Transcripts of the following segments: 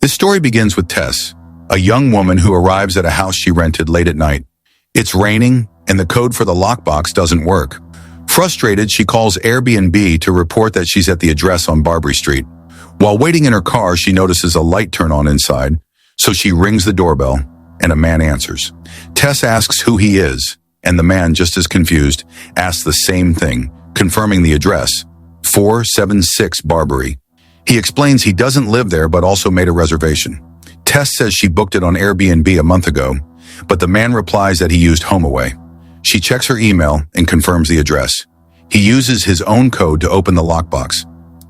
This story begins with Tess, a young woman who arrives at a house she rented late at night. It's raining, and the code for the lockbox doesn't work. Frustrated, she calls Airbnb to report that she's at the address on Barbary Street. While waiting in her car, she notices a light turn on inside, so she rings the doorbell, and a man answers. Tess asks who he is, and the man, just as confused, asks the same thing, confirming the address, 476 Barbary. He explains he doesn't live there but also made a reservation. Tess says she booked it on Airbnb a month ago, but the man replies that he used HomeAway. She checks her email and confirms the address. He uses his own code to open the lockbox.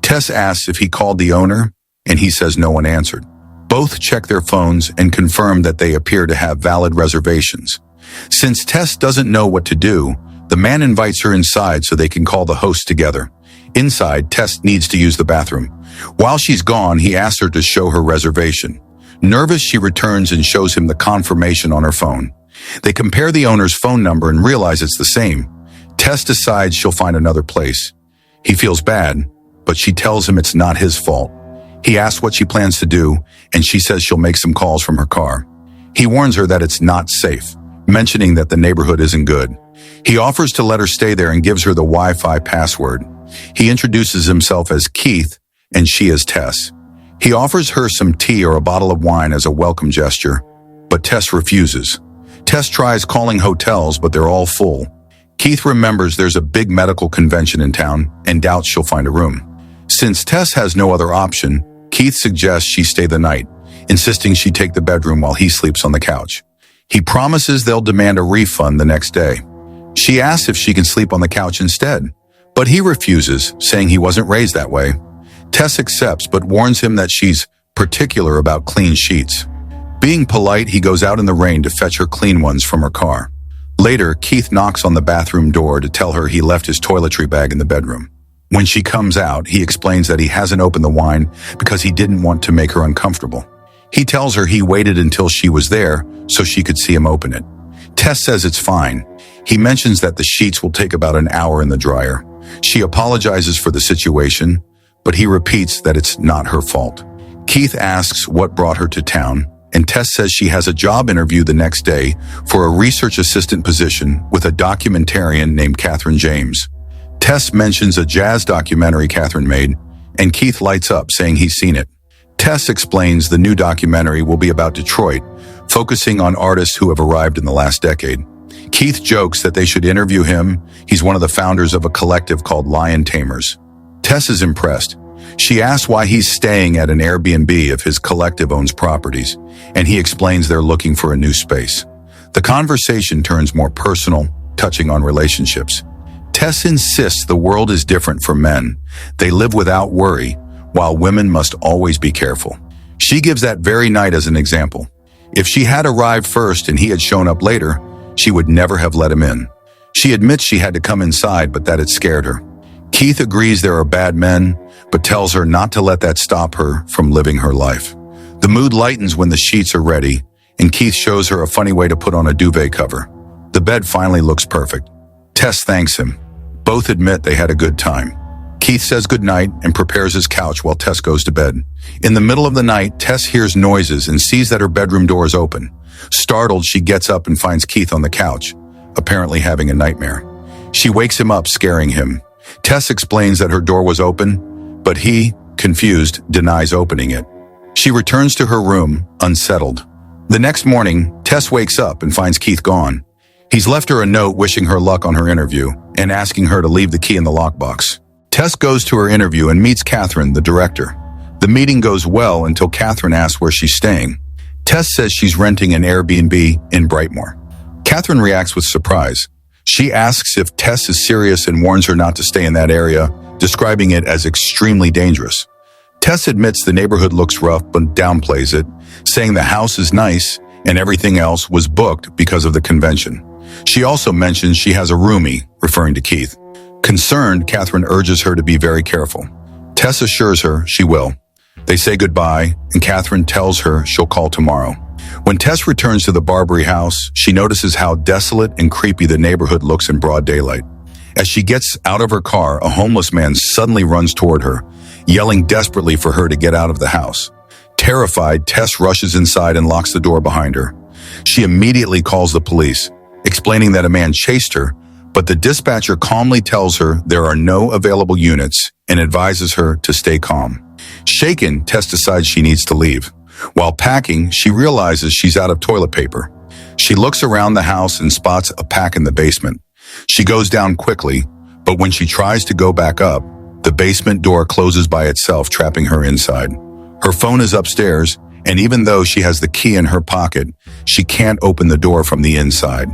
Tess asks if he called the owner, and he says no one answered. Both check their phones and confirm that they appear to have valid reservations. Since Tess doesn't know what to do, the man invites her inside so they can call the host together. Inside, Tess needs to use the bathroom. While she's gone, he asks her to show her reservation. Nervous, she returns and shows him the confirmation on her phone. They compare the owner's phone number and realize it's the same. Tess decides she'll find another place. He feels bad, but she tells him it's not his fault. He asks what she plans to do, and she says she'll make some calls from her car. He warns her that it's not safe, mentioning that the neighborhood isn't good. He offers to let her stay there and gives her the Wi-Fi password. He introduces himself as Keith, and she as Tess. He offers her some tea or a bottle of wine as a welcome gesture, but Tess refuses. Tess tries calling hotels, but they're all full. Keith remembers there's a big medical convention in town and doubts she'll find a room. Since Tess has no other option, Keith suggests she stay the night, insisting she take the bedroom while he sleeps on the couch. He promises they'll demand a refund the next day. She asks if she can sleep on the couch instead, but he refuses, saying he wasn't raised that way. Tess accepts, but warns him that she's particular about clean sheets. Being polite, he goes out in the rain to fetch her clean ones from her car. Later, Keith knocks on the bathroom door to tell her he left his toiletry bag in the bedroom. When she comes out, he explains that he hasn't opened the wine because he didn't want to make her uncomfortable. He tells her he waited until she was there so she could see him open it. Tess says it's fine. He mentions that the sheets will take about an hour in the dryer. She apologizes for the situation, but he repeats that it's not her fault. Keith asks what brought her to town, and Tess says she has a job interview the next day for a research assistant position with a documentarian named Catherine James. Tess mentions a jazz documentary Catherine made, and Keith lights up, saying he's seen it. Tess explains the new documentary will be about Detroit, focusing on artists who have arrived in the last decade. Keith jokes that they should interview him. He's one of the founders of a collective called Lion Tamers. Tess is impressed. She asks why he's staying at an Airbnb if his collective owns properties, and he explains they're looking for a new space. The conversation turns more personal, touching on relationships. Tess insists the world is different for men. They live without worry, while women must always be careful. She gives that very night as an example. If she had arrived first and he had shown up later, she would never have let him in. She admits she had to come inside, but that it scared her. Keith agrees there are bad men, but tells her not to let that stop her from living her life. The mood lightens when the sheets are ready, and Keith shows her a funny way to put on a duvet cover. The bed finally looks perfect. Tess thanks him. Both admit they had a good time. Keith says goodnight and prepares his couch while Tess goes to bed. In the middle of the night, Tess hears noises and sees that her bedroom door is open. Startled, she gets up and finds Keith on the couch, apparently having a nightmare. She wakes him up, scaring him. Tess explains that her door was open, but he, confused, denies opening it. She returns to her room, unsettled. The next morning, Tess wakes up and finds Keith gone. He's left her a note wishing her luck on her interview and asking her to leave the key in the lockbox. Tess goes to her interview and meets Catherine, the director. The meeting goes well until Catherine asks where she's staying. Tess says she's renting an Airbnb in Brightmoor. Catherine reacts with surprise. She asks if Tess is serious and warns her not to stay in that area, describing it as extremely dangerous. Tess admits the neighborhood looks rough but downplays it, saying the house is nice and everything else was booked because of the convention. She also mentions she has a roomie, referring to Keith. Concerned, Catherine urges her to be very careful. Tess assures her she will. They say goodbye, and Catherine tells her she'll call tomorrow. When Tess returns to the Barbary house, she notices how desolate and creepy the neighborhood looks in broad daylight. As she gets out of her car, a homeless man suddenly runs toward her, yelling desperately for her to get out of the house. Terrified, Tess rushes inside and locks the door behind her. She immediately calls the police, explaining that a man chased her, but the dispatcher calmly tells her there are no available units and advises her to stay calm. Shaken, Tess decides she needs to leave. While packing, she realizes she's out of toilet paper. She looks around the house and spots a pack in the basement. She goes down quickly, but when she tries to go back up, the basement door closes by itself, trapping her inside. Her phone is upstairs, and even though she has the key in her pocket, she can't open the door from the inside.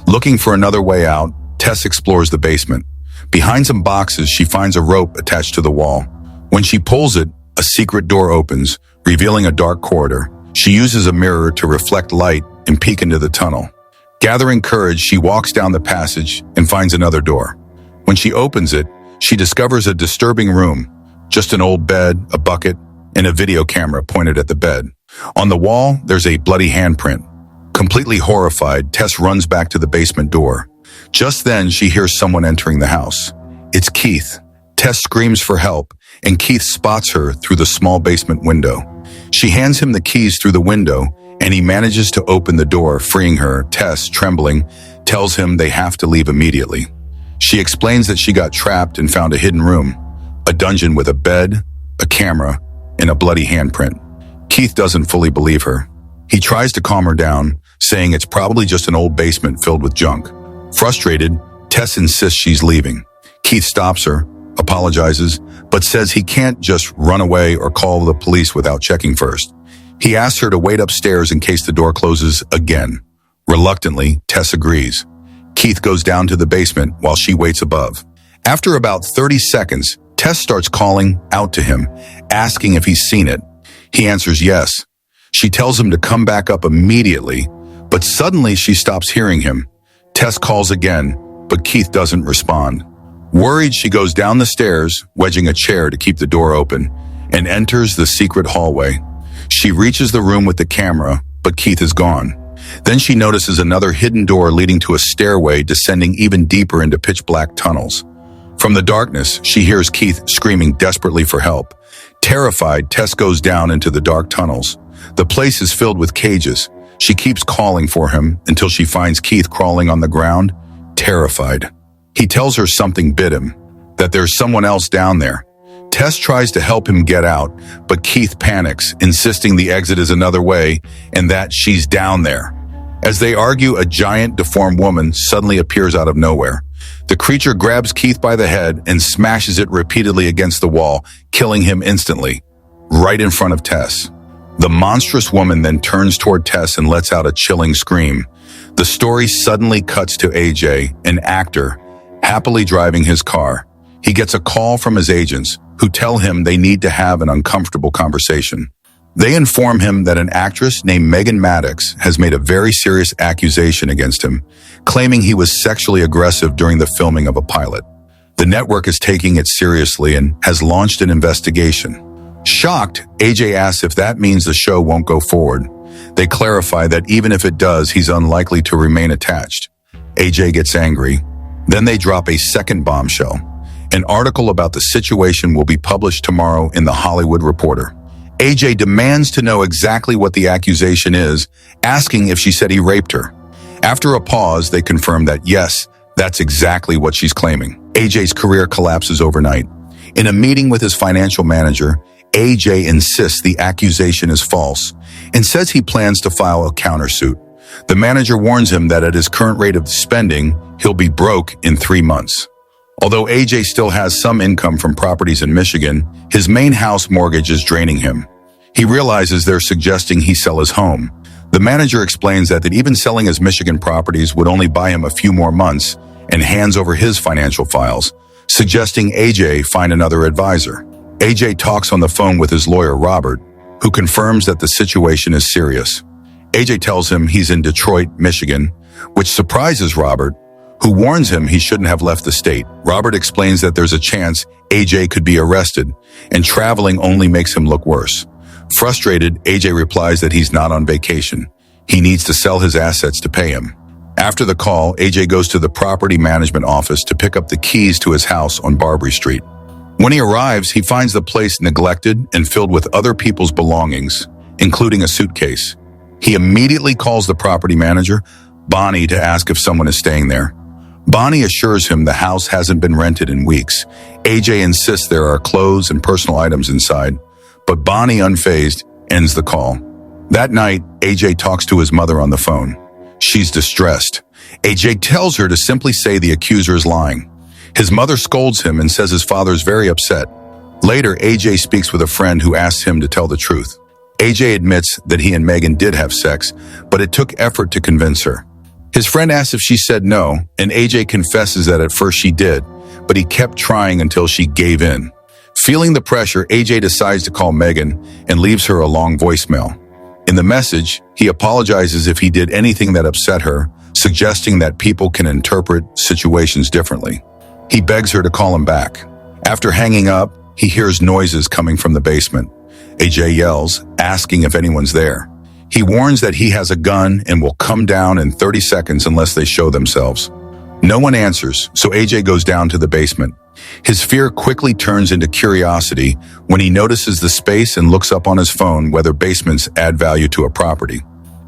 Looking for another way out, Tess explores the basement. Behind some boxes, she finds a rope attached to the wall. When she pulls it, a secret door opens, revealing a dark corridor. She uses a mirror to reflect light and peek into the tunnel. Gathering courage, she walks down the passage and finds another door. When she opens it, she discovers a disturbing room. Just an old bed, a bucket, and a video camera pointed at the bed. On the wall, there's a bloody handprint. Completely horrified, Tess runs back to the basement door. Just then, she hears someone entering the house. It's Keith. Tess screams for help, and Keith spots her through the small basement window. She hands him the keys through the window, and he manages to open the door, freeing her. Tess, trembling, tells him they have to leave immediately. She explains that she got trapped and found a hidden room, a dungeon with a bed, a camera, and a bloody handprint. Keith doesn't fully believe her. He tries to calm her down, saying it's probably just an old basement filled with junk. Frustrated, Tess insists she's leaving. Keith stops her, apologizes, but says he can't just run away or call the police without checking first. He asks her to wait upstairs in case the door closes again. Reluctantly, Tess agrees. Keith goes down to the basement while she waits above. After about 30 seconds, Tess starts calling out to him, asking if he's seen it. He answers yes. She tells him to come back up immediately, but suddenly she stops hearing him. Tess calls again, but Keith doesn't respond. Worried, she goes down the stairs, wedging a chair to keep the door open, and enters the secret hallway. She reaches the room with the camera, but Keith is gone. Then she notices another hidden door leading to a stairway descending even deeper into pitch-black tunnels. From the darkness, she hears Keith screaming desperately for help. Terrified, Tess goes down into the dark tunnels. The place is filled with cages. She keeps calling for him until she finds Keith crawling on the ground, terrified. He tells her something bit him, that there's someone else down there. Tess tries to help him get out, but Keith panics, insisting the exit is another way and that she's down there. As they argue, a giant, deformed woman suddenly appears out of nowhere. The creature grabs Keith by the head and smashes it repeatedly against the wall, killing him instantly, right in front of Tess. The monstrous woman then turns toward Tess and lets out a chilling scream. The story suddenly cuts to AJ, an actor, happily driving his car. He gets a call from his agents, who tell him they need to have an uncomfortable conversation. They inform him that an actress named Megan Maddox has made a very serious accusation against him, claiming he was sexually aggressive during the filming of a pilot. The network is taking it seriously and has launched an investigation. Shocked, AJ asks if that means the show won't go forward. They clarify that even if it does, he's unlikely to remain attached. AJ gets angry. Then they drop a second bombshell. An article about the situation will be published tomorrow in The Hollywood Reporter. AJ demands to know exactly what the accusation is, asking if she said he raped her. After a pause, they confirm that yes, that's exactly what she's claiming. AJ's career collapses overnight. In a meeting with his financial manager, AJ insists the accusation is false and says he plans to file a countersuit. The manager warns him that at his current rate of spending, he'll be broke in 3 months. Although AJ still has some income from properties in Michigan, his main house mortgage is draining him. He realizes they're suggesting he sell his home. The manager explains that even selling his Michigan properties would only buy him a few more months and hands over his financial files, suggesting AJ find another advisor. AJ talks on the phone with his lawyer, Robert, who confirms that the situation is serious. AJ tells him he's in Detroit, Michigan, which surprises Robert, who warns him he shouldn't have left the state. Robert explains that there's a chance AJ could be arrested, and traveling only makes him look worse. Frustrated, AJ replies that he's not on vacation. He needs to sell his assets to pay him. After the call, AJ goes to the property management office to pick up the keys to his house on Barbary Street. When he arrives, he finds the place neglected and filled with other people's belongings. including a suitcase. He immediately calls the property manager, Bonnie, to ask if someone is staying there. Bonnie assures him the house hasn't been rented in weeks. AJ insists there are clothes and personal items inside, but Bonnie, unfazed, ends the call. That night, AJ talks to his mother on the phone. She's distressed. AJ tells her to simply say the accuser is lying. His mother scolds him and says his father's very upset. Later, AJ speaks with a friend who asks him to tell the truth. AJ admits that he and Megan did have sex, but it took effort to convince her. His friend asks if she said no, and AJ confesses that at first she did, but he kept trying until she gave in. Feeling the pressure, AJ decides to call Megan and leaves her a long voicemail. In the message, he apologizes if he did anything that upset her, suggesting that people can interpret situations differently. He begs her to call him back. After hanging up, he hears noises coming from the basement. AJ yells, asking if anyone's there. He warns that he has a gun and will come down in 30 seconds unless they show themselves. No one answers, so AJ goes down to the basement. His fear quickly turns into curiosity when he notices the space and looks up on his phone whether basements add value to a property.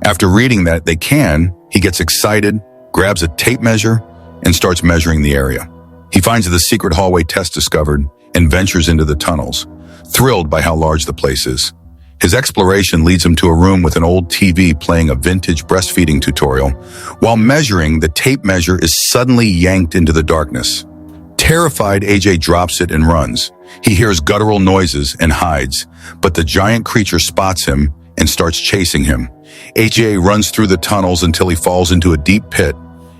After reading that they can, he gets excited, grabs a tape measure, and starts measuring the area. He finds the secret hallway Tess discovered and ventures into the tunnels, thrilled by how large the place is. His exploration leads him to a room with an old TV playing a vintage breastfeeding tutorial. While measuring, the tape measure is suddenly yanked into the darkness. Terrified, AJ drops it and runs. He hears guttural noises and hides, but the giant creature spots him and starts chasing him. AJ runs through the tunnels until he falls into a deep pit,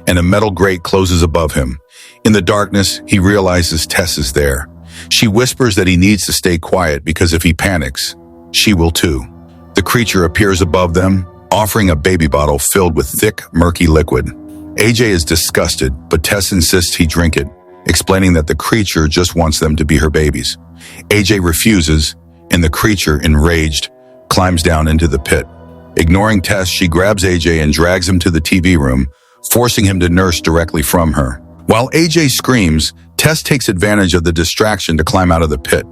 and a metal grate closes above him. In the darkness, he realizes Tess is there. She whispers that he needs to stay quiet because if he panics, she will too. The creature appears above them, offering a baby bottle filled with thick, murky liquid. AJ is disgusted, but Tess insists he drink it, explaining that the creature just wants them to be her babies. AJ refuses, and the creature, enraged, climbs down into the pit. Ignoring Tess, she grabs AJ and drags him to the TV room, forcing him to nurse directly from her. While AJ screams, Tess takes advantage of the distraction to climb out of the pit.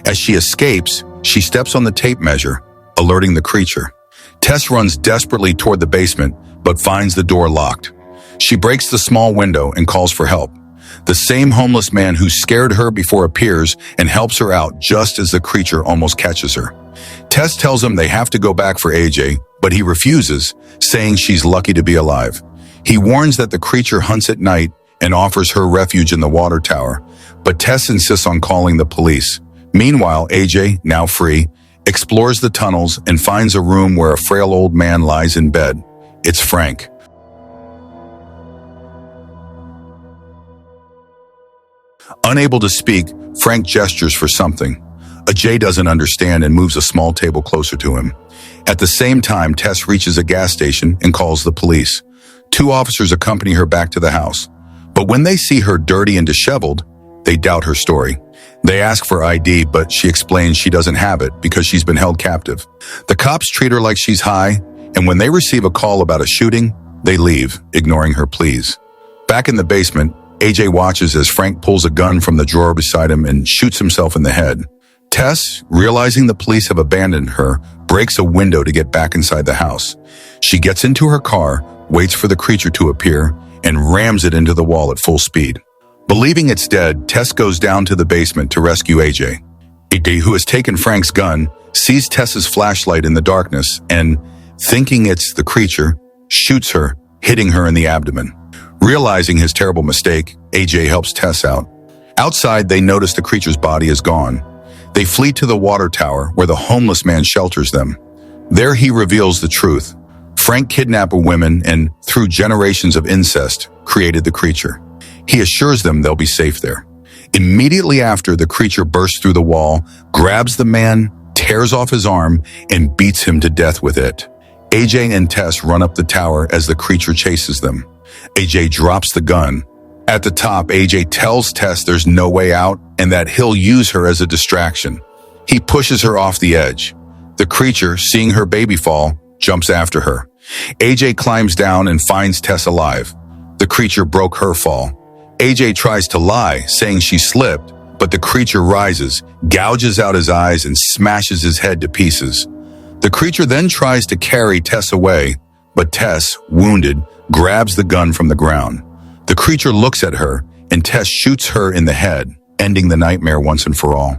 As she escapes, she steps on the tape measure, alerting the creature. Tess runs desperately toward the basement, but finds the door locked. She breaks the small window and calls for help. The same homeless man who scared her before appears and helps her out just as the creature almost catches her. Tess tells him they have to go back for AJ, but he refuses, saying she's lucky to be alive. He warns that the creature hunts at night and offers her refuge in the water tower, but Tess insists on calling the police. Meanwhile, AJ, now free, explores the tunnels and finds a room where a frail old man lies in bed. It's Frank. Unable to speak, Frank gestures for something. AJ doesn't understand and moves a small table closer to him. At the same time, Tess reaches a gas station and calls the police. 2 officers accompany her back to the house. But when they see her dirty and disheveled, they doubt her story. They ask for ID, but she explains she doesn't have it because she's been held captive. The cops treat her like she's high, and when they receive a call about a shooting, they leave, ignoring her pleas. Back in the basement, AJ watches as Frank pulls a gun from the drawer beside him and shoots himself in the head. Tess, realizing the police have abandoned her, breaks a window to get back inside the house. She gets into her car, waits for the creature to appear, and rams it into the wall at full speed. Believing it's dead, Tess goes down to the basement to rescue AJ. AJ, who has taken Frank's gun, sees Tess's flashlight in the darkness and, thinking it's the creature, shoots her, hitting her in the abdomen. Realizing his terrible mistake, AJ helps Tess out. Outside, they notice the creature's body is gone. They flee to the water tower where the homeless man shelters them. There he reveals the truth. Frank kidnapped women and, through generations of incest, created the creature. He assures them they'll be safe there. Immediately after, the creature bursts through the wall, grabs the man, tears off his arm, and beats him to death with it. AJ and Tess run up the tower as the creature chases them. AJ drops the gun. At the top, AJ tells Tess there's no way out and that he'll use her as a distraction. He pushes her off the edge. The creature, seeing her baby fall, jumps after her. AJ climbs down and finds Tess alive. The creature broke her fall. AJ tries to lie, saying she slipped, but the creature rises, gouges out his eyes, and smashes his head to pieces. The creature then tries to carry Tess away, but Tess, wounded, grabs the gun from the ground. The creature looks at her, and Tess shoots her in the head, ending the nightmare once and for all.